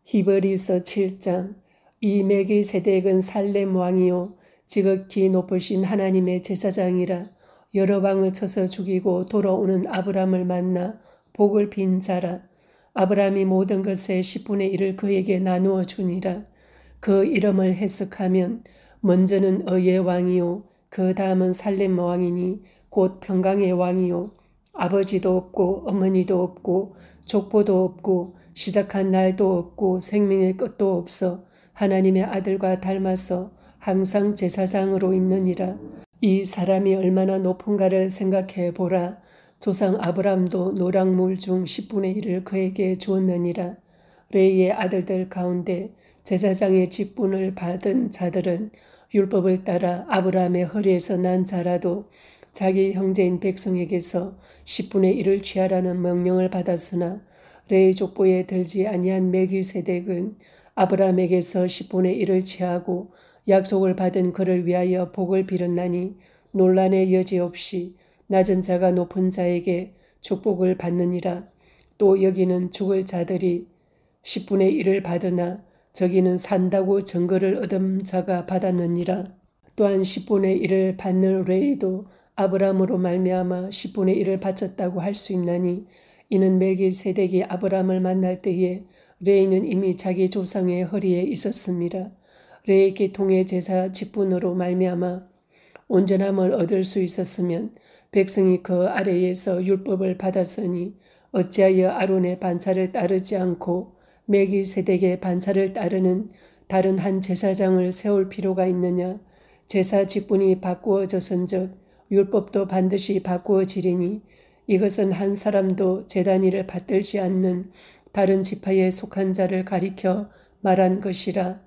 히브리서 7장. 이 멜기세덱은 살렘 왕이요 지극히 높으신 하나님의 제사장이라. 여러 왕을 쳐서 죽이고 돌아오는 아브람을 만나 복을 빈 자라. 아브람이 모든 것의 10분의 1을 그에게 나누어 주니라. 그 이름을 해석하면 먼저는 의의 왕이요 그 다음은 살렘 왕이니 곧 평강의 왕이요 아버지도 없고 어머니도 없고 족보도 없고 시작한 날도 없고 생명의 끝도 없어 하나님의 아들과 닮아서 항상 제사장으로 있느니라. 이 사람이 얼마나 높은가를 생각해 보라. 조상 아브람도 노랑물 중 10분의 1을 그에게 주었느니라. 레이의 아들들 가운데 제사장의 직분을 받은 자들은 율법을 따라 아브람의 허리에서 난 자라도 자기 형제인 백성에게서 10분의 1을 취하라는 명령을 받았으나 레이 족보에 들지 아니한 멜기세덱은 아브람에게서 10분의 1을 취하고 약속을 받은 그를 위하여 복을 빌었나니 논란의 여지 없이 낮은 자가 높은 자에게 축복을 받느니라. 또 여기는 죽을 자들이 10분의 1을 받으나 저기는 산다고 증거를 얻은 자가 받았느니라. 또한 10분의 1을 받는 레이도 아브람으로 말미암아 10분의 1을 바쳤다고 할 수 있나니 이는 멜기세덱이 아브람을 만날 때에 레이는 이미 자기 조상의 허리에 있었습니다. 레이 계통의 제사 직분으로 말미암아 온전함을 얻을 수 있었으면 백성이 그 아래에서 율법을 받았으니 어찌하여 아론의 반차를 따르지 않고 멜기세덱의 반차를 따르는 다른 한 제사장을 세울 필요가 있느냐. 제사 직분이 바꾸어졌은즉 율법도 반드시 바꾸어지리니 이것은 한 사람도 제단위를 받들지 않는 다른 지파에 속한 자를 가리켜 말한 것이라.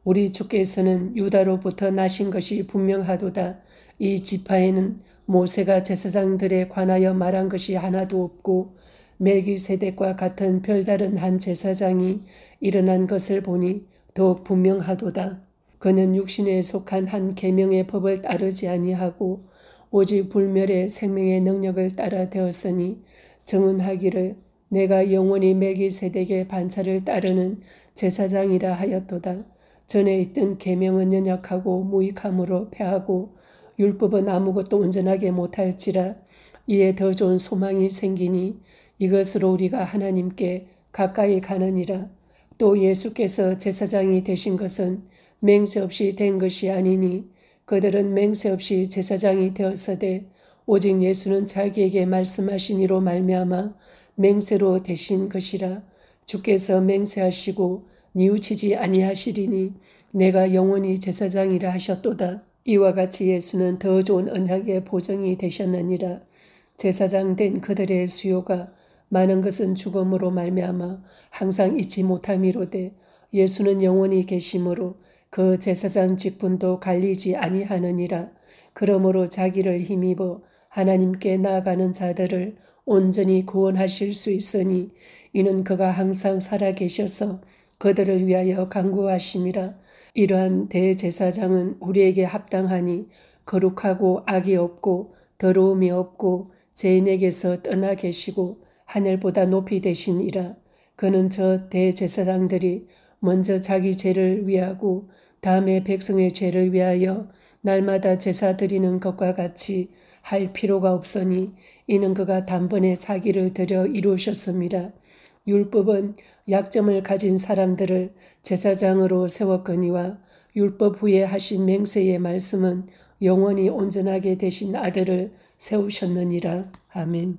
우리 주께서는 유다로부터 나신 것이 분명하도다. 이 지파에는 모세가 제사장들에 관하여 말한 것이 하나도 없고 멜기세덱과 같은 별다른 한 제사장이 일어난 것을 보니 더욱 분명하도다. 그는 육신에 속한 한 계명의 법을 따르지 아니하고 오직 불멸의 생명의 능력을 따라 되었으니 증언하기를 내가 영원히 멜기세덱의 반차를 따르는 제사장이라 하였도다. 전에 있던 계명은 연약하고 무익함으로 패하고 율법은 아무것도 온전하게 못할지라. 이에 더 좋은 소망이 생기니 이것으로 우리가 하나님께 가까이 가느니라. 또 예수께서 제사장이 되신 것은 맹세 없이 된 것이 아니니 그들은 맹세 없이 제사장이 되었으되 오직 예수는 자기에게 말씀하신 이로 말미암아 맹세로 되신 것이라. 주께서 맹세하시고 뉘우치지 아니하시리니 내가 영원히 제사장이라 하셨도다. 이와 같이 예수는 더 좋은 언약의 보증이 되셨느니라. 제사장 된 그들의 수요가 많은 것은 죽음으로 말미암아 항상 잊지 못함이로되 예수는 영원히 계심으로 그 제사장 직분도 갈리지 아니하느니라. 그러므로 자기를 힘입어 하나님께 나아가는 자들을 온전히 구원하실 수 있으니 이는 그가 항상 살아계셔서 그들을 위하여 간구하심이라. 이러한 대제사장은 우리에게 합당하니 거룩하고 악이 없고 더러움이 없고 죄인에게서 떠나 계시고 하늘보다 높이 되시니라. 그는 저 대제사장들이 먼저 자기 죄를 위하고 다음에 백성의 죄를 위하여 날마다 제사 드리는 것과 같이 할 필요가 없으니 이는 그가 단번에 자기를 드려 이루셨습니다. 율법은 약점을 가진 사람들을 제사장으로 세웠거니와 율법 후에 하신 맹세의 말씀은 영원히 온전하게 되신 아들을 세우셨느니라. 아멘.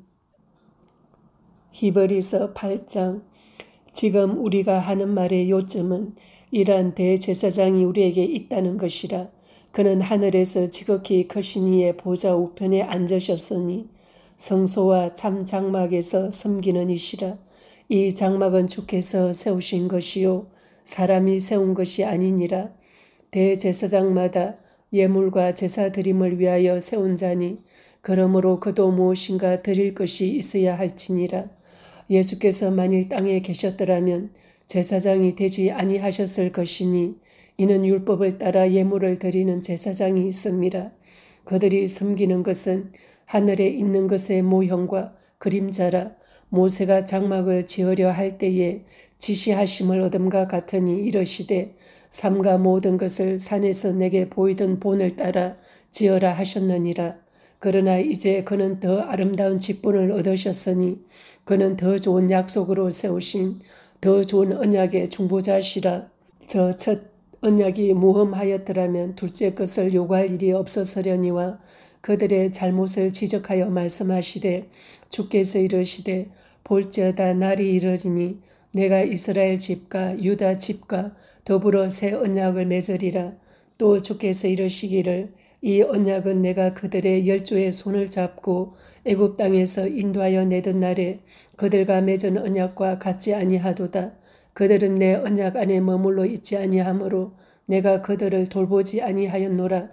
히브리서 8장. 지금 우리가 하는 말의 요점은 이러한 대제사장이 우리에게 있다는 것이라. 그는 하늘에서 지극히 크신 이의 보좌 우편에 앉으셨으니 성소와 참 장막에서 섬기는 이시라. 이 장막은 주께서 세우신 것이요 사람이 세운 것이 아니니라. 대제사장마다 예물과 제사 드림을 위하여 세운 자니 그러므로 그도 무엇인가 드릴 것이 있어야 할지니라. 예수께서 만일 땅에 계셨더라면 제사장이 되지 아니하셨을 것이니 이는 율법을 따라 예물을 드리는 제사장이 있습니다. 그들이 섬기는 것은 하늘에 있는 것의 모형과 그림자라. 모세가 장막을 지으려 할 때에 지시하심을 얻음과 같으니 이르시되 삼가 모든 것을 산에서 내게 보이던 본을 따라 지어라 하셨느니라. 그러나 이제 그는 더 아름다운 직분을 얻으셨으니 그는 더 좋은 약속으로 세우신 더 좋은 언약의 중보자시라. 저 첫 언약이 무험하였더라면 둘째 것을 요구할 일이 없었으려니와 그들의 잘못을 지적하여 말씀하시되 주께서 이르시되 볼지어다 날이 이르리니 내가 이스라엘 집과 유다 집과 더불어 새 언약을 맺으리라. 또 주께서 이르시기를 이 언약은 내가 그들의 열조의 손을 잡고 애굽 땅에서 인도하여 내던 날에 그들과 맺은 언약과 같지 아니하도다. 그들은 내 언약 안에 머물러 있지 아니하므로 내가 그들을 돌보지 아니하였노라.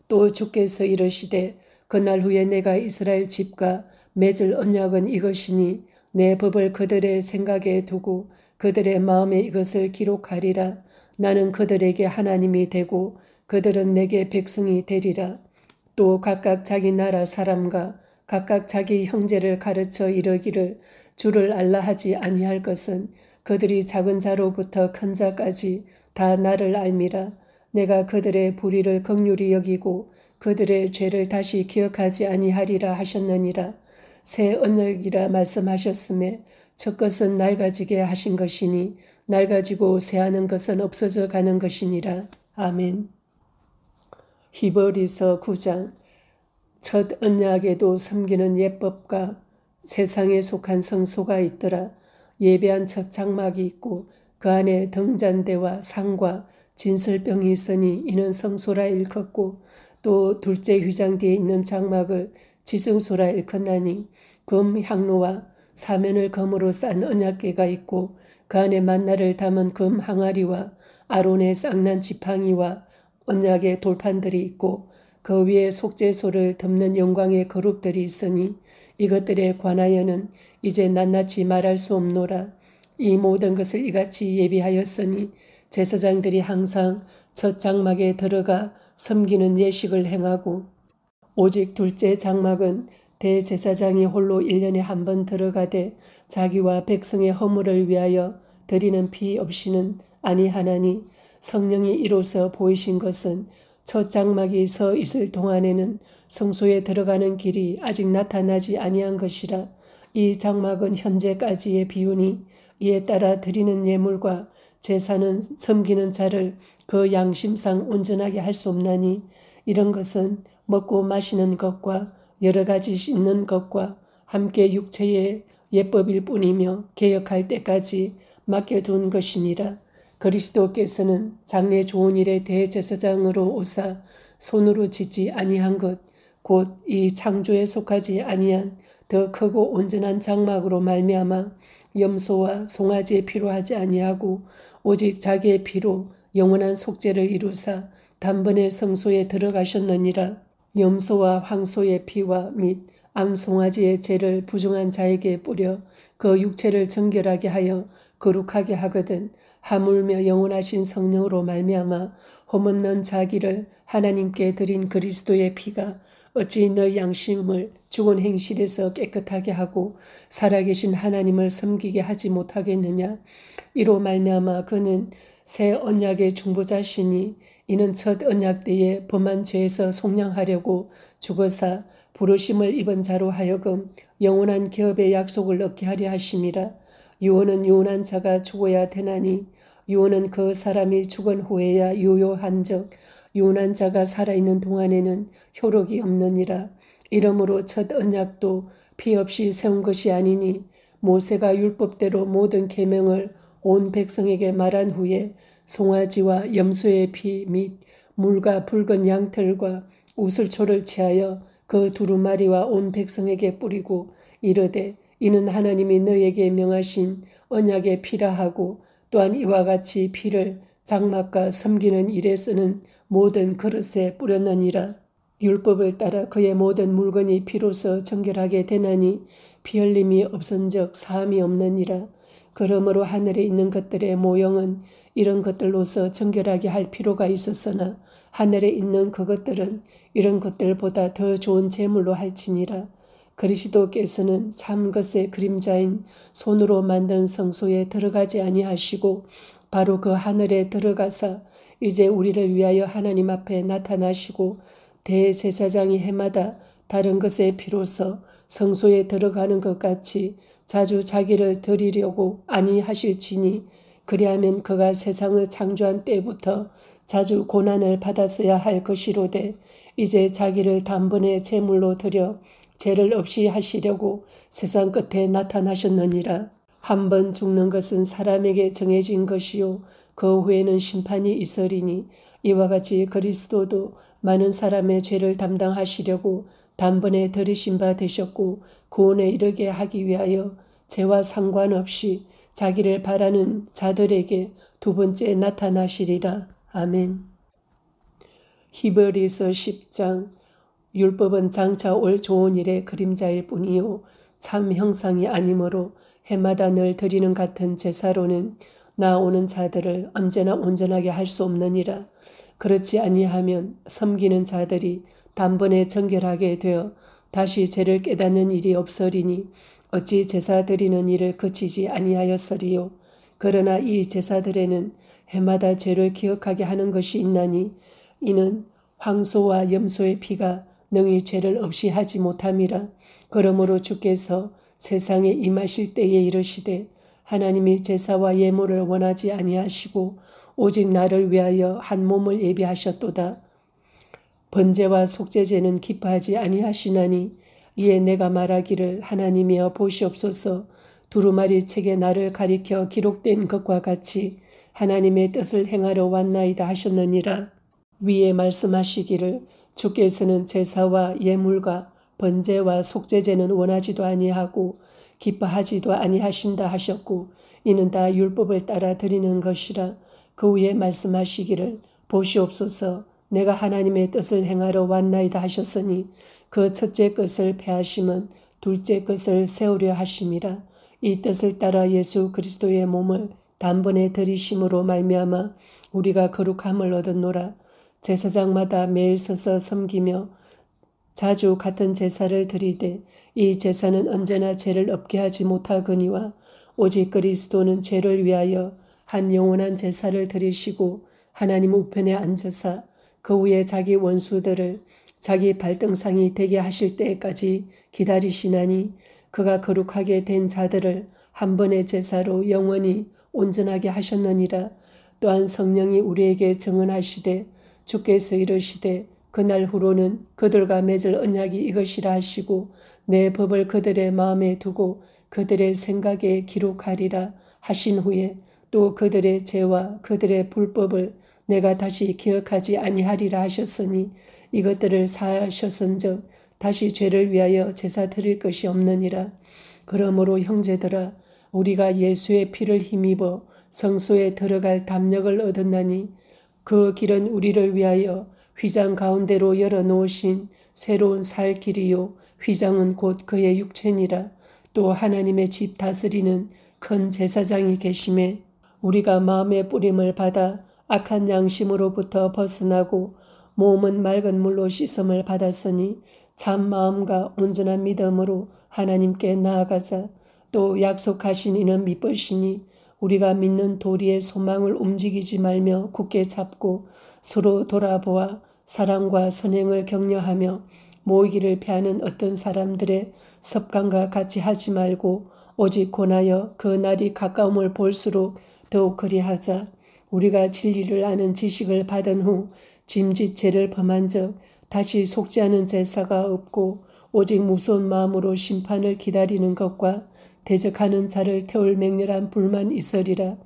또 주께서 이르시되 그날 후에 내가 이스라엘 집과 맺을 언약은 이것이니 내 법을 그들의 생각에 두고 그들의 마음에 이것을 기록하리라. 나는 그들에게 하나님이 되고 그들은 내게 백성이 되리라. 또 각각 자기 나라 사람과 각각 자기 형제를 가르쳐 이르기를 주를 알라 하지 아니할 것은 그들이 작은 자로부터 큰 자까지 다 나를 알미라. 내가 그들의 불의를 긍휼히 여기고 그들의 죄를 다시 기억하지 아니하리라 하셨느니라. 새 언약이라 말씀하셨음에 첫 것은 낡아지게 하신 것이니 낡아지고 쇠하는 것은 없어져 가는 것이니라. 아멘. 히브리서 9장. 첫 언약에도 섬기는 예법과 세상에 속한 성소가 있더라. 예배한 첫 장막이 있고 그 안에 등잔대와 상과 진설병이 있으니 이는 성소라 일컫고 또 둘째 휘장 뒤에 있는 장막을 지성소라 일컫나니 금 향로와 사면을 금으로 싼 언약궤가 있고 그 안에 만나를 담은 금 항아리와 아론의 쌍난 지팡이와 언약의 돌판들이 있고 그 위에 속죄소를 덮는 영광의 거룩들이 있으니 이것들에 관하여는 이제 낱낱이 말할 수 없노라. 이 모든 것을 이같이 예비하였으니 제사장들이 항상 첫 장막에 들어가 섬기는 예식을 행하고 오직 둘째 장막은 대제사장이 홀로 1년에 한 번 들어가되 자기와 백성의 허물을 위하여 드리는 피 없이는 아니하나니 성령이 이로써 보이신 것은 첫 장막이 서 있을 동안에는 성소에 들어가는 길이 아직 나타나지 아니한 것이라. 이 장막은 현재까지의 비유니 이에 따라 드리는 예물과 제사는 섬기는 자를 그 양심상 온전하게 할 수 없나니 이런 것은 먹고 마시는 것과 여러 가지 씻는 것과 함께 육체의 예법일 뿐이며 개혁할 때까지 맡겨둔 것이니라. 그리스도께서는 장래 좋은 일의 대제사장으로 오사 손으로 짓지 아니한 것 곧 이 창조에 속하지 아니한 더 크고 온전한 장막으로 말미암아 염소와 송아지의 피로 하지 아니하고 오직 자기의 피로 영원한 속죄를 이루사 단번에 성소에 들어가셨느니라. 염소와 황소의 피와 및 암송아지의 죄를 부정한 자에게 뿌려 그 육체를 정결하게 하여 거룩하게 하거든 하물며 영원하신 성령으로 말미암아 험없는 자기를 하나님께 드린 그리스도의 피가 어찌 너희 양심을 죽은 행실에서 깨끗하게 하고 살아계신 하나님을 섬기게 하지 못하겠느냐. 이로 말미암아 그는 새 언약의 중보자시니 이는 첫 언약 때에 범한 죄에서 속량하려고 죽어사 부르심을 입은 자로 하여금 영원한 기업의 약속을 얻게 하려 하심이라. 유언은 유언한 자가 죽어야 되나니 유언은 그 사람이 죽은 후에야 유효한즉 유언한 자가 살아있는 동안에는 효력이 없느니라. 이러므로 첫 언약도 피 없이 세운 것이 아니니 모세가 율법대로 모든 계명을 온 백성에게 말한 후에 송아지와 염소의 피 및 물과 붉은 양털과 우슬초를 취하여 그 두루마리와 온 백성에게 뿌리고 이르되 이는 하나님이 너희에게 명하신 언약의 피라 하고 또한 이와 같이 피를 장막과 섬기는 일에 쓰는 모든 그릇에 뿌렸느니라. 율법을 따라 그의 모든 물건이 피로서 정결하게 되나니 피 흘림이 없은즉 사함이 없느니라. 그러므로 하늘에 있는 것들의 모형은 이런 것들로서 정결하게 할 필요가 있었으나 하늘에 있는 그것들은 이런 것들보다 더 좋은 제물로 할지니라. 그리스도께서는 참 것의 그림자인 손으로 만든 성소에 들어가지 아니하시고 바로 그 하늘에 들어가사 이제 우리를 위하여 하나님 앞에 나타나시고 대제사장이 해마다 다른 것에 비로소 성소에 들어가는 것 같이 자주 자기를 드리려고 아니하실지니 그리하면 그가 세상을 창조한 때부터 자주 고난을 받았어야 할 것이로되 이제 자기를 단번에 제물로 드려 죄를 없이 하시려고 세상 끝에 나타나셨느니라. 한 번 죽는 것은 사람에게 정해진 것이요 그 후에는 심판이 있으리니 이와 같이 그리스도도 많은 사람의 죄를 담당하시려고 단번에 들이신 바 되셨고 구원에 이르게 하기 위하여 죄와 상관없이 자기를 바라는 자들에게 두 번째 나타나시리라. 아멘. 히브리서 10장 율법은 장차 올 좋은 일의 그림자일 뿐이요 참 형상이 아니므로 해마다 늘 드리는 같은 제사로는 나오는 자들을 언제나 온전하게 할 수 없느니라. 그렇지 아니하면 섬기는 자들이 단번에 정결하게 되어 다시 죄를 깨닫는 일이 없으리니 어찌 제사 드리는 일을 그치지 아니하였으리요. 그러나 이 제사들에는 해마다 죄를 기억하게 하는 것이 있나니 이는 황소와 염소의 피가 능히 죄를 없이 하지 못함이라. 그러므로 주께서 세상에 임하실 때에 이르시되 하나님이 제사와 예물을 원하지 아니하시고 오직 나를 위하여 한 몸을 예비하셨도다. 번제와 속죄제는 기뻐하지 아니하시나니 이에 내가 말하기를 하나님이여 보시옵소서 두루마리 책에 나를 가리켜 기록된 것과 같이 하나님의 뜻을 행하러 왔나이다 하셨느니라. 위에 말씀하시기를 주께서는 제사와 예물과 번제와 속죄제는 원하지도 아니하고 기뻐하지도 아니하신다 하셨고 이는 다 율법을 따라 드리는 것이라. 그 후에 말씀하시기를 보시옵소서 내가 하나님의 뜻을 행하러 왔나이다 하셨으니 그 첫째 것을 폐하심은 둘째 것을 세우려 하심이라. 이 뜻을 따라 예수 그리스도의 몸을 단번에 들이심으로 말미암아 우리가 거룩함을 얻었노라. 제사장마다 매일 서서 섬기며 자주 같은 제사를 드리되 이 제사는 언제나 죄를 없게 하지 못하거니와 오직 그리스도는 죄를 위하여 한 영원한 제사를 드리시고 하나님 우편에 앉으사 그 후에 자기 원수들을 자기 발등상이 되게 하실 때까지 기다리시나니 그가 거룩하게 된 자들을 한 번의 제사로 영원히 온전하게 하셨느니라. 또한 성령이 우리에게 증언하시되 주께서 이르시되 그날 후로는 그들과 맺을 언약이 이것이라 하시고 내 법을 그들의 마음에 두고 그들의 생각에 기록하리라 하신 후에 또 그들의 죄와 그들의 불법을 내가 다시 기억하지 아니하리라 하셨으니 이것들을 사하셨은즉 다시 죄를 위하여 제사 드릴 것이 없느니라. 그러므로 형제들아 우리가 예수의 피를 힘입어 성소에 들어갈 담력을 얻었나니 그 길은 우리를 위하여 휘장 가운데로 열어놓으신 새로운 살 길이요 휘장은 곧 그의 육체니라. 또 하나님의 집 다스리는 큰 제사장이 계심에 우리가 마음의 뿌림을 받아 악한 양심으로부터 벗어나고 몸은 맑은 물로 씻음을 받았으니 참 마음과 온전한 믿음으로 하나님께 나아가자. 또 약속하신 이는 믿으시니 우리가 믿는 도리의 소망을 움직이지 말며 굳게 잡고 서로 돌아보아 사랑과 선행을 격려하며 모이기를 피하는 어떤 사람들의 습관과 같이 하지 말고 오직 권하여 그 날이 가까움을 볼수록 더욱 그리하자. 우리가 진리를 아는 지식을 받은 후 짐짓죄를 범한 적 다시 속지 않은 제사가 없고 오직 무서운 마음으로 심판을 기다리는 것과 대적하는 자를 태울 맹렬한 불만 있으리라.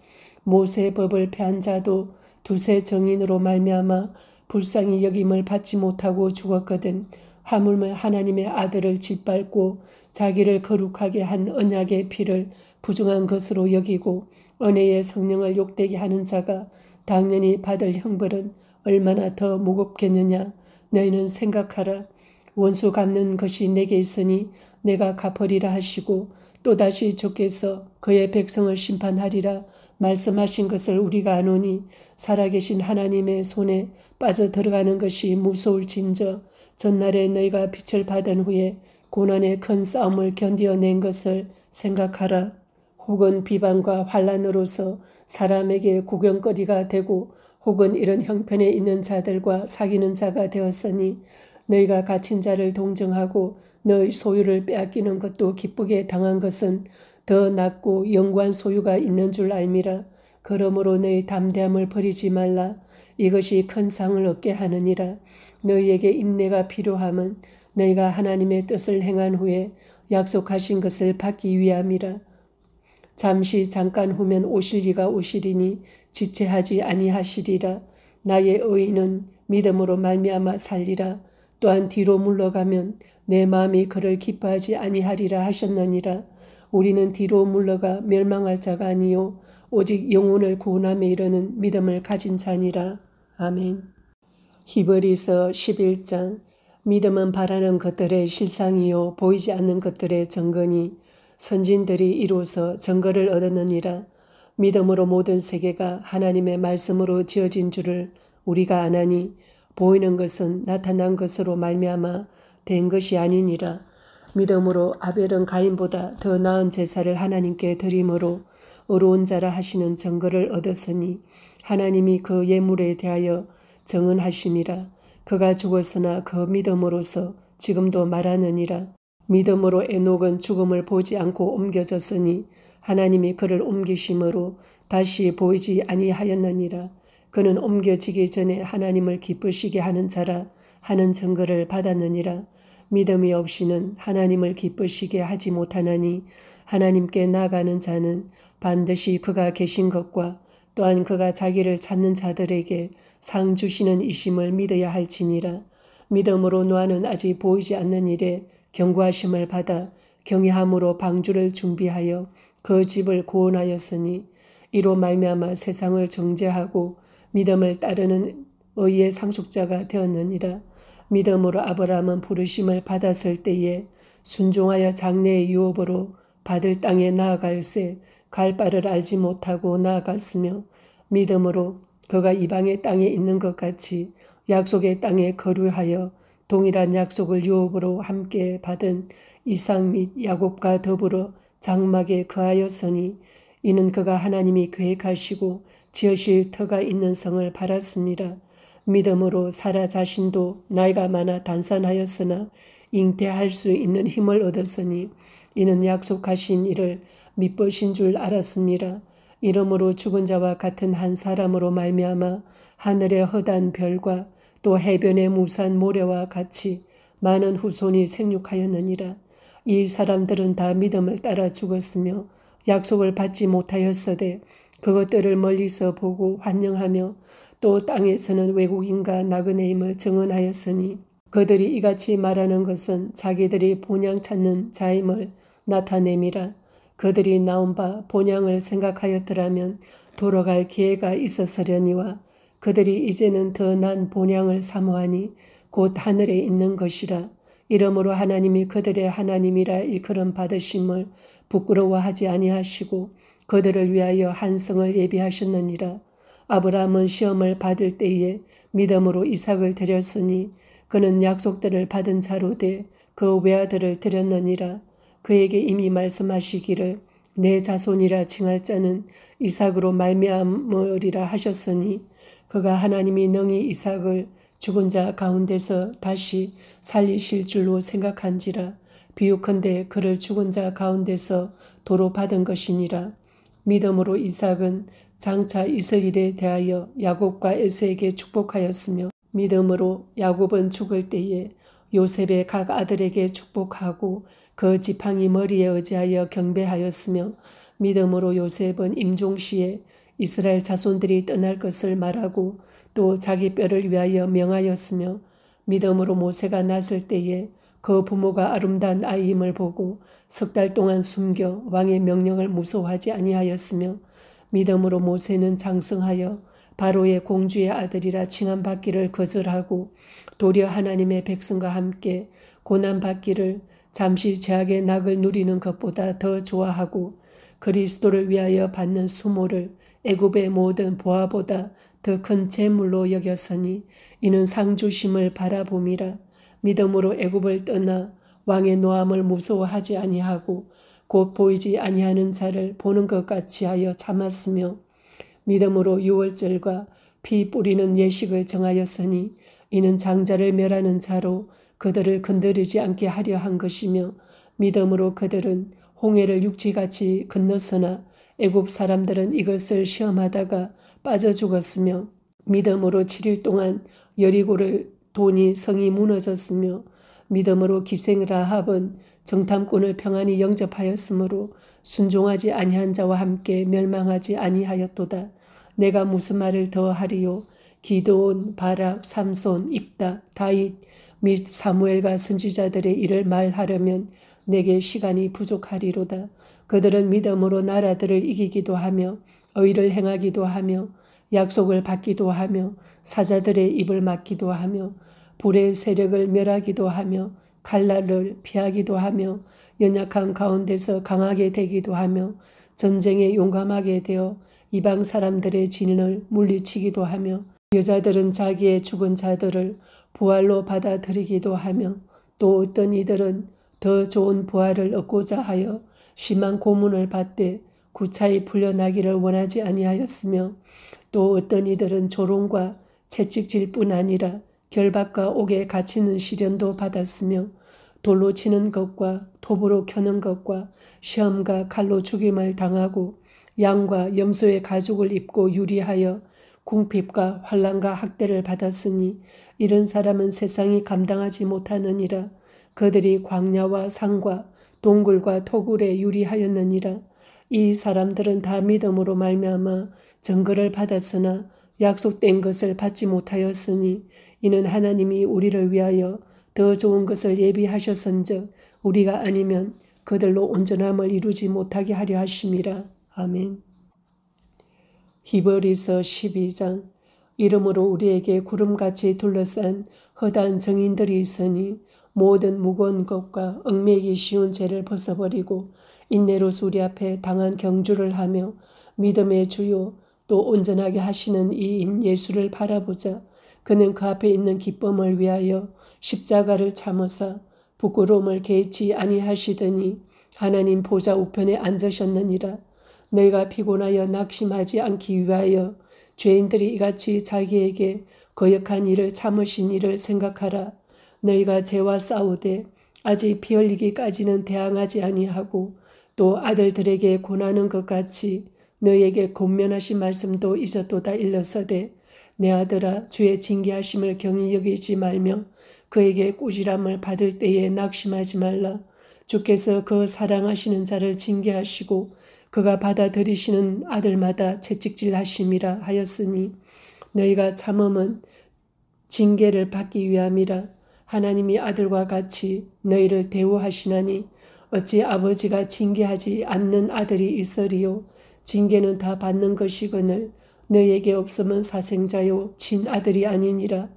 모세의 법을 폐한 자도 두세 정인으로 말미암아 불쌍히 여김을 받지 못하고 죽었거든. 하물며 하나님의 아들을 짓밟고 자기를 거룩하게 한 언약의 피를 부정한 것으로 여기고 은혜의 성령을 욕되게 하는 자가 당연히 받을 형벌은 얼마나 더 무겁겠느냐. 너희는 생각하라. 원수 갚는 것이 내게 있으니 내가 갚으리라 하시고 또다시 주께서 그의 백성을 심판하리라 말씀하신 것을 우리가 아노니 살아계신 하나님의 손에 빠져 들어가는 것이 무서울진저 전날에 너희가 빛을 받은 후에 고난의 큰 싸움을 견디어낸 것을 생각하라. 혹은 비방과 환난으로서 사람에게 구경거리가 되고 혹은 이런 형편에 있는 자들과 사귀는 자가 되었으니 너희가 갇힌 자를 동정하고 너희 소유를 빼앗기는 것도 기쁘게 당한 것은 더 낫고 영구한 소유가 있는 줄 알미라. 그러므로 너희 담대함을 버리지 말라. 이것이 큰 상을 얻게 하느니라. 너희에게 인내가 필요함은 너희가 하나님의 뜻을 행한 후에 약속하신 것을 받기 위함이라. 잠깐 후면 오실 이가 오시리니 지체하지 아니하시리라. 나의 의인은 믿음으로 말미암아 살리라. 또한 뒤로 물러가면 내 마음이 그를 기뻐하지 아니하리라 하셨느니라. 우리는 뒤로 물러가 멸망할 자가 아니요 오직 영혼을 구원함에 이르는 믿음을 가진 자니라. 아멘. 히브리서 11장. 믿음은 바라는 것들의 실상이요 보이지 않는 것들의 증거니 선진들이 이로써 증거를 얻었느니라. 믿음으로 모든 세계가 하나님의 말씀으로 지어진 줄을 우리가 아나니 보이는 것은 나타난 것으로 말미암아 된 것이 아니니라. 믿음으로 아벨은 가인보다 더 나은 제사를 하나님께 드림으로 의로운 자라 하시는 증거를 얻었으니 하나님이 그 예물에 대하여 정언하심이라. 그가 죽었으나 그 믿음으로서 지금도 말하느니라. 믿음으로 에녹은 죽음을 보지 않고 옮겨졌으니 하나님이 그를 옮기심으로 다시 보이지 아니하였느니라. 그는 옮겨지기 전에 하나님을 기쁘시게 하는 자라 하는 증거를 받았느니라. 믿음이 없이는 하나님을 기쁘시게 하지 못하나니 하나님께 나아가는 자는 반드시 그가 계신 것과 또한 그가 자기를 찾는 자들에게 상 주시는 이심을 믿어야 할지니라. 믿음으로 노아는 아직 보이지 않는 일에 경고하심을 받아 경외함으로 방주를 준비하여 그 집을 구원하였으니 이로 말미암아 세상을 정죄하고 믿음을 따르는 의의 상속자가 되었느니라. 믿음으로 아브라함은 부르심을 받았을 때에 순종하여 장래의 유업으로 받을 땅에 나아갈새 갈 바를 알지 못하고 나아갔으며 믿음으로 그가 이방의 땅에 있는 것 같이 약속의 땅에 거류하여 동일한 약속을 유업으로 함께 받은 이삭 및 야곱과 더불어 장막에 거하였으니 이는 그가 하나님이 계획하시고 지으실 터가 있는 성을 바랐습니다. 믿음으로 사라 자신도 나이가 많아 단산하였으나 잉태할 수 있는 힘을 얻었으니 이는 약속하신 이를 믿으신 줄 알았습니다. 이러므로 죽은 자와 같은 한 사람으로 말미암아 하늘의 허다한 별과 또 해변의 무수한 모래와 같이 많은 후손이 생육하였느니라. 이 사람들은 다 믿음을 따라 죽었으며 약속을 받지 못하였으되 그것들을 멀리서 보고 환영하며 또 땅에서는 외국인과 나그네임을 증언하였으니 그들이 이같이 말하는 것은 자기들이 본향 찾는 자임을 나타냄이라. 그들이 나온 바 본향을 생각하였더라면 돌아갈 기회가 있었으려니와 그들이 이제는 더 난 본향을 사모하니 곧 하늘에 있는 것이라. 이러므로 하나님이 그들의 하나님이라 일컬음 받으심을 부끄러워하지 아니하시고 그들을 위하여 한 성을 예비하셨느니라. 아브라함은 시험을 받을 때에 믿음으로 이삭을 드렸으니 그는 약속들을 받은 자로 돼 그 외아들을 드렸느니라. 그에게 이미 말씀하시기를 내 자손이라 칭할 자는 이삭으로 말미암으리라 하셨으니 그가 하나님이 능히 이삭을 죽은 자 가운데서 다시 살리실 줄로 생각한지라. 비유컨대 그를 죽은 자 가운데서 도로 받은 것이니라. 믿음으로 이삭은 장차 있을 일에 대하여 야곱과 에서에게 축복하였으며 믿음으로 야곱은 죽을 때에 요셉의 각 아들에게 축복하고 그 지팡이 머리에 의지하여 경배하였으며 믿음으로 요셉은 임종시에 이스라엘 자손들이 떠날 것을 말하고 또 자기 뼈를 위하여 명하였으며 믿음으로 모세가 났을 때에 그 부모가 아름다운 아이임을 보고 3달 동안 숨겨 왕의 명령을 무서워하지 아니하였으며 믿음으로 모세는 장성하여 바로의 공주의 아들이라 칭함받기를 거절하고 도리어 하나님의 백성과 함께 고난받기를 잠시 죄악의 낙을 누리는 것보다 더 좋아하고 그리스도를 위하여 받는 수모를 애굽의 모든 보화보다 더 큰 재물로 여겼으니 이는 상주심을 바라봄이라. 믿음으로 애굽을 떠나 왕의 노함을 무서워하지 아니하고 곧 보이지 아니하는 자를 보는 것 같이 하여 참았으며 믿음으로 유월절과 피 뿌리는 예식을 정하였으니 이는 장자를 멸하는 자로 그들을 건드리지 않게 하려 한 것이며 믿음으로 그들은 홍해를 육지같이 건넜으나 애굽 사람들은 이것을 시험하다가 빠져 죽었으며 믿음으로 7일 동안 여리고를 도니 성이 무너졌으며 믿음으로 기생 라합은 정탐꾼을 평안히 영접하였으므로 순종하지 아니한 자와 함께 멸망하지 아니하였도다. 내가 무슨 말을 더하리요? 기드온, 바락, 삼손, 입다, 다윗 및 사무엘과 선지자들의 일을 말하려면 내게 시간이 부족하리로다. 그들은 믿음으로 나라들을 이기기도 하며 의를 행하기도 하며 약속을 받기도 하며 사자들의 입을 막기도 하며 불의 세력을 멸하기도 하며 칼날을 피하기도 하며 연약한 가운데서 강하게 되기도 하며 전쟁에 용감하게 되어 이방 사람들의 진을 물리치기도 하며 여자들은 자기의 죽은 자들을 부활로 받아들이기도 하며 또 어떤 이들은 더 좋은 부활을 얻고자 하여 심한 고문을 받되 구차히 풀려나기를 원하지 아니하였으며 또 어떤 이들은 조롱과 채찍질 뿐 아니라 결박과 옥에 갇히는 시련도 받았으며 돌로 치는 것과 톱으로 켜는 것과 시험과 칼로 죽임을 당하고 양과 염소의 가죽을 입고 유리하여 궁핍과 환난과 학대를 받았으니 이런 사람은 세상이 감당하지 못하느니라. 그들이 광야와 산과 동굴과 토굴에 유리하였느니라. 이 사람들은 다 믿음으로 말미암아 증거를 받았으나 약속된 것을 받지 못하였으니 이는 하나님이 우리를 위하여 더 좋은 것을 예비하셨은즉 우리가 아니면 그들로 온전함을 이루지 못하게 하려 하심이라. 아멘. 히브리서 12장. 이러므로 우리에게 구름같이 둘러싼 허다한 정인들이 있으니 모든 무거운 것과 얽매이기 쉬운 죄를 벗어버리고 인내로서 우리 앞에 당한 경주를 하며 믿음의 주요 또 온전하게 하시는 이인 예수를 바라보자. 그는 그 앞에 있는 기쁨을 위하여 십자가를 참으사 부끄러움을 개의치 아니하시더니 하나님 보좌 우편에 앉으셨느니라. 너희가 피곤하여 낙심하지 않기 위하여 죄인들이 이같이 자기에게 거역한 일을 참으신 일을 생각하라. 너희가 죄와 싸우되 아직 피 흘리기까지는 대항하지 아니하고 또 아들들에게 권하는 것 같이 너희에게 권면하신 말씀도 잊었도다. 일러서되 내 아들아 주의 징계하심을 경히 여기지 말며 그에게 꾸지람을 받을 때에 낙심하지 말라. 주께서 그 사랑하시는 자를 징계하시고 그가 받아들이시는 아들마다 채찍질하심이라 하였으니 너희가 참음은 징계를 받기 위함이라. 하나님이 아들과 같이 너희를 대우하시나니 어찌 아버지가 징계하지 않는 아들이 있으리요. 징계는 다 받는 것이거늘 너희에게 없으면 사생자요 친아들이 아니니라.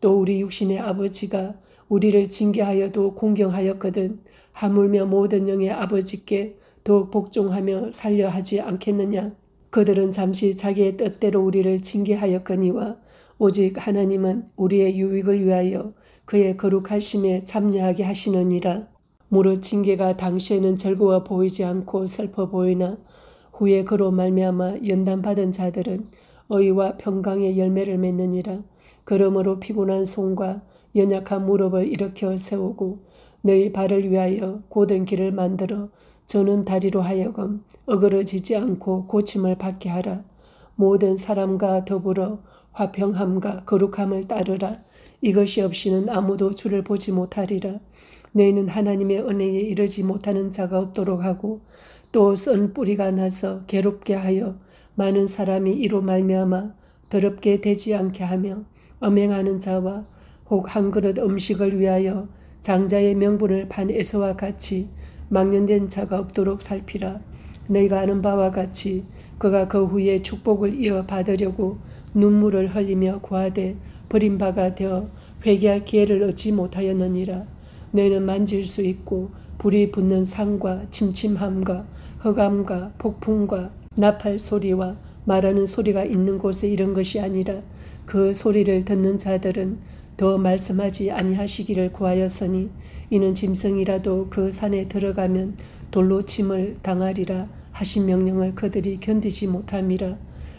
또 우리 육신의 아버지가 우리를 징계하여도 공경하였거든 하물며 모든 영의 아버지께 더욱 복종하며 살려 하지 않겠느냐. 그들은 잠시 자기의 뜻대로 우리를 징계하였거니와 오직 하나님은 우리의 유익을 위하여 그의 거룩하심에 참여하게 하시느니라. 무릇 징계가 당시에는 즐거워 보이지 않고 슬퍼 보이나 후에 그로 말미암아 연단받은 자들은 의와 평강의 열매를 맺느니라. 그러므로 피곤한 손과 연약한 무릎을 일으켜 세우고 너희 발을 위하여 곧은 길을 만들어 저는 다리로 하여금 어그러지지 않고 고침을 받게 하라. 모든 사람과 더불어 화평함과 거룩함을 따르라. 이것이 없이는 아무도 주를 보지 못하리라. 너희는 하나님의 은혜에 이르지 못하는 자가 없도록 하고 또 쓴 뿌리가 나서 괴롭게 하여 많은 사람이 이로 말미암아 더럽게 되지 않게 하며 엄행하는 자와 혹 한 그릇 음식을 위하여 장자의 명분을 판 에서와 같이 망령된 자가 없도록 살피라. 너희가 아는 바와 같이 그가 그 후에 축복을 이어받으려고 눈물을 흘리며 구하되 버림바가 되어 회개할 기회를 얻지 못하였느니라. 너희는 만질 수 있고 불이 붙는 산과 침침함과 흑암과 폭풍과 나팔 소리와 말하는 소리가 있는 곳에 이런 것이 아니라 그 소리를 듣는 자들은 더 말씀하지 아니하시기를 구하였으니 이는 짐승이라도 그 산에 들어가면 돌로 침을 당하리라 하신 명령을 그들이 견디지 못함이라.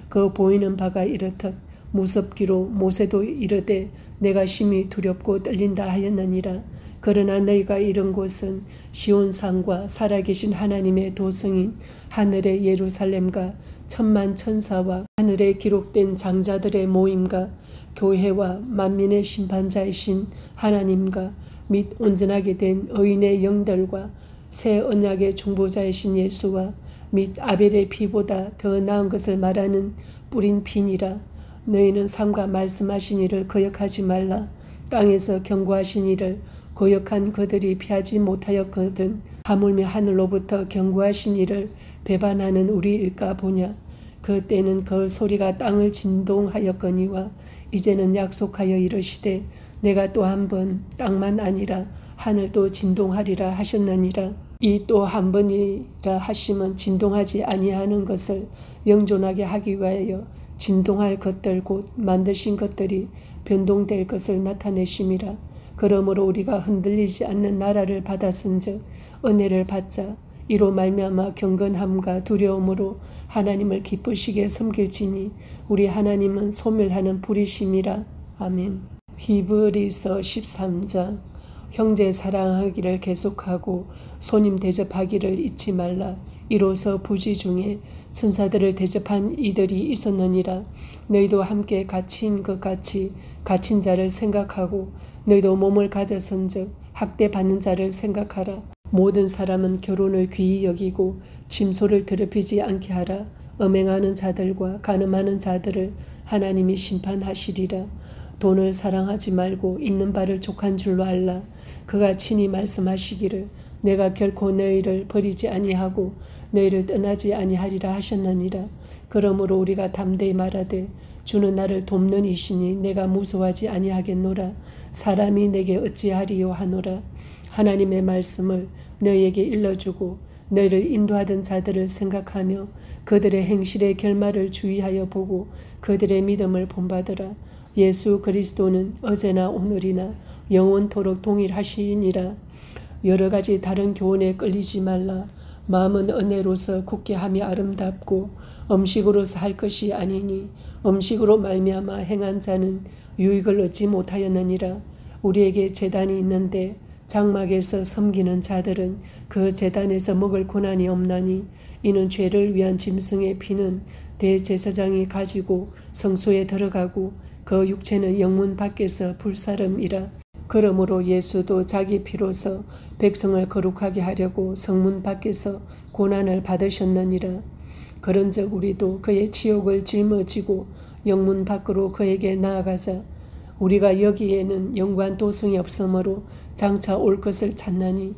그 보이는 바가 이렇듯 무섭기로 모세도 이르되 내가 심히 두렵고 떨린다 하였느니라. 그러나 너희가 이른 곳은 시온산과 살아계신 하나님의 도성인 하늘의 예루살렘과 천만 천사와 하늘에 기록된 장자들의 모임과 교회와 만민의 심판자이신 하나님과 및 온전하게 된 의인의 영들과 새 언약의 중보자이신 예수와 및 아벨의 피보다 더 나은 것을 말하는 뿌린 피니라. 너희는 삼가 말씀하신 이를 거역하지 말라. 땅에서 경고하신 이를 거역한 그들이 피하지 못하였거든 하물며 하늘로부터 경고하신 이를 배반하는 우리일까 보냐. 그 때는 그 소리가 땅을 진동하였거니와 이제는 약속하여 이르시되 내가 또 한 번 땅만 아니라 하늘도 진동하리라 하셨느니라. 이 또 한 번이라 하심은 진동하지 아니하는 것을 영존하게 하기 위하여 진동할 것들 곧 만드신 것들이 변동될 것을 나타내심이라. 그러므로 우리가 흔들리지 않는 나라를 받았은즉 은혜를 받자. 이로 말미암아 경건함과 두려움으로 하나님을 기쁘시게 섬길지니 우리 하나님은 소멸하는 불이심이라. 아멘. 히브리서 13장. 형제 사랑하기를 계속하고 손님 대접하기를 잊지 말라. 이로써 부지 중에 천사들을 대접한 이들이 있었느니라. 너희도 함께 갇힌 것 같이 갇힌 자를 생각하고 너희도 몸을 가졌은즉 학대받는 자를 생각하라. 모든 사람은 결혼을 귀히 여기고 침소를 더럽히지 않게 하라. 음행하는 자들과 간음하는 자들을 하나님이 심판하시리라. 돈을 사랑하지 말고 있는 바를 족한 줄로 알라. 그가 친히 말씀하시기를 내가 결코 너희를 버리지 아니하고 너희를 떠나지 아니하리라 하셨느니라. 그러므로 우리가 담대히 말하되 주는 나를 돕는 이시니 내가 무서워하지 아니하겠노라. 사람이 내게 어찌하리요 하노라. 하나님의 말씀을 너희에게 일러주고 너희를 인도하던 자들을 생각하며 그들의 행실의 결말을 주의하여 보고 그들의 믿음을 본받으라. 예수 그리스도는 어제나 오늘이나 영원토록 동일하시니라. 여러 가지 다른 교훈에 끌리지 말라. 마음은 은혜로서 굳게 함이 아름답고 음식으로서 할 것이 아니니 음식으로 말미암아 행한 자는 유익을 얻지 못하였느니라. 우리에게 제단이 있는데 장막에서 섬기는 자들은 그 제단에서 먹을 고난이 없나니 이는 죄를 위한 짐승의 피는 대제사장이 가지고 성소에 들어가고 그 육체는 영문 밖에서 불사름이라. 그러므로 예수도 자기 피로서 백성을 거룩하게 하려고 성문 밖에서 고난을 받으셨느니라. 그런즉 우리도 그의 치욕을 짊어지고 영문 밖으로 그에게 나아가자. 우리가 여기에는 영구한 도성이 없으므로 장차 올 것을 찾나니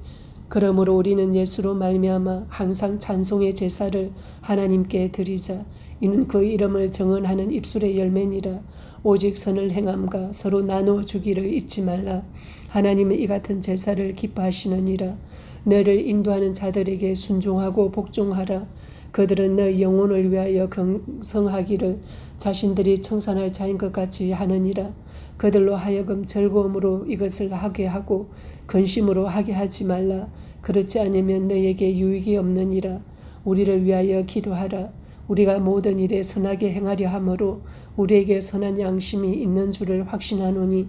그러므로 우리는 예수로 말미암아 항상 찬송의 제사를 하나님께 드리자. 이는 그 이름을 정언하는 입술의 열매니라. 오직 선을 행함과 서로 나누어 주기를 잊지 말라. 하나님은 이 같은 제사를 기뻐하시느니라. 너를 인도하는 자들에게 순종하고 복종하라. 그들은 너의 영혼을 위하여 경성하기를 자신들이 청산할 자인 것 같이 하느니라. 그들로 하여금 즐거움으로 이것을 하게 하고 근심으로 하게 하지 말라. 그렇지 않으면 너에게 유익이 없느니라. 우리를 위하여 기도하라. 우리가 모든 일에 선하게 행하려 하므로 우리에게 선한 양심이 있는 줄을 확신하노니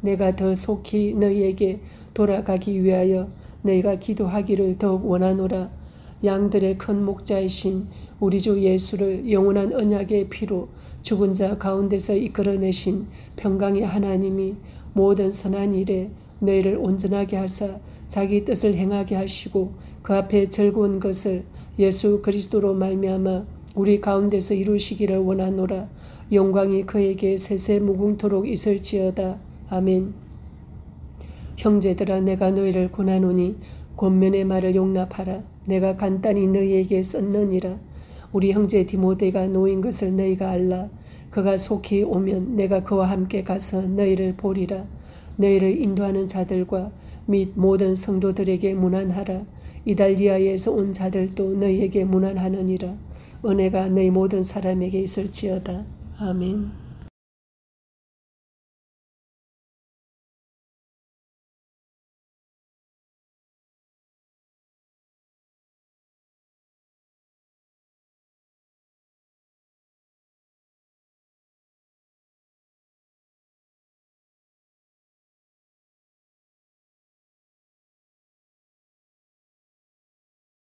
내가 더 속히 너희에게 돌아가기 위하여 너희가 기도하기를 더욱 원하노라. 양들의 큰 목자이신 우리 주 예수를 영원한 언약의 피로 죽은 자 가운데서 이끌어내신 평강의 하나님이 모든 선한 일에 너희를 온전하게 하사 자기 뜻을 행하게 하시고 그 앞에 즐거운 것을 예수 그리스도로 말미암아 우리 가운데서 이루시기를 원하노라. 영광이 그에게 세세 무궁토록 있을지어다. 아멘. 형제들아 내가 너희를 권하노니 권면의 말을 용납하라. 내가 간단히 너희에게 썼느니라. 우리 형제 디모데가 놓인 것을 너희가 알라. 그가 속히 오면 내가 그와 함께 가서 너희를 보리라. 너희를 인도하는 자들과 및 모든 성도들에게 문안하라. 이달리아에서 온 자들도 너희에게 문안하느니라. 은혜가 너희 모든 사람에게 있을지어다. 아멘.